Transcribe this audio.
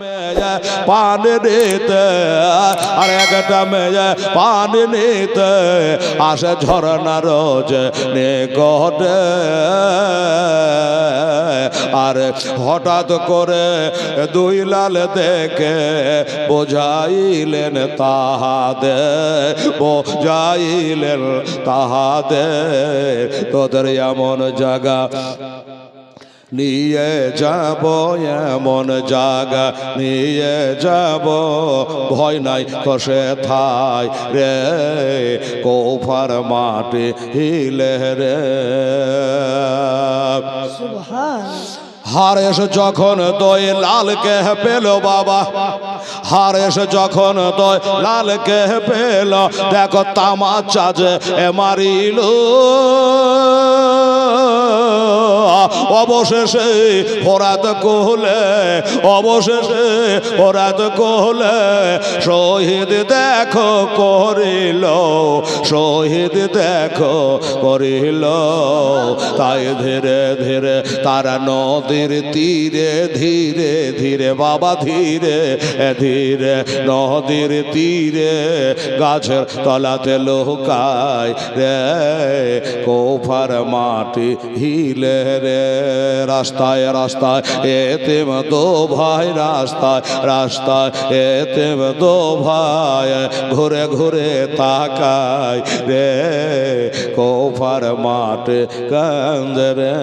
মেয়ে পানি নিতে আর একটা মেয়ে পানি নিতে আসে ঝরনা রোজ নিকটে। আর হঠাৎ করে দুই লাল দেখে বোঝাইলেন তাহাদে, বোঝাইলেন তাহাদে তোদের এমন জায়গা নিয়ে যাব, এমন জায়গা নিয়ে যাব, ভয় নাই কষে থাই রে কোফার মাটি হিলে রে। হারেস যখন দই লালকে পেল বাবা, হারেস যখন দই লালকে পেল, দেখো তামাচা যে মারিল। অবশেষে ফোরাত কোহলে, অবশেষে ফোরাত কোহলে শহীদ দেখো করিল, শহীদ দেখো করিল। তাই ধীরে ধীরে তারা নদীর তীরে, ধীরে ধীরে বাবা ধীরে ধীরে নদীর তীরে গাছের তলাতে লুকায় রে কোফার মাটি হিলে রে। রাস্তায় রাস্তায় এতিম দো ভাই, রাস্তায় রাস্তায় এতিম দো ভাই ঘুরে ঘুরে তাকায় রে কোফার মাটি কান্দে রে।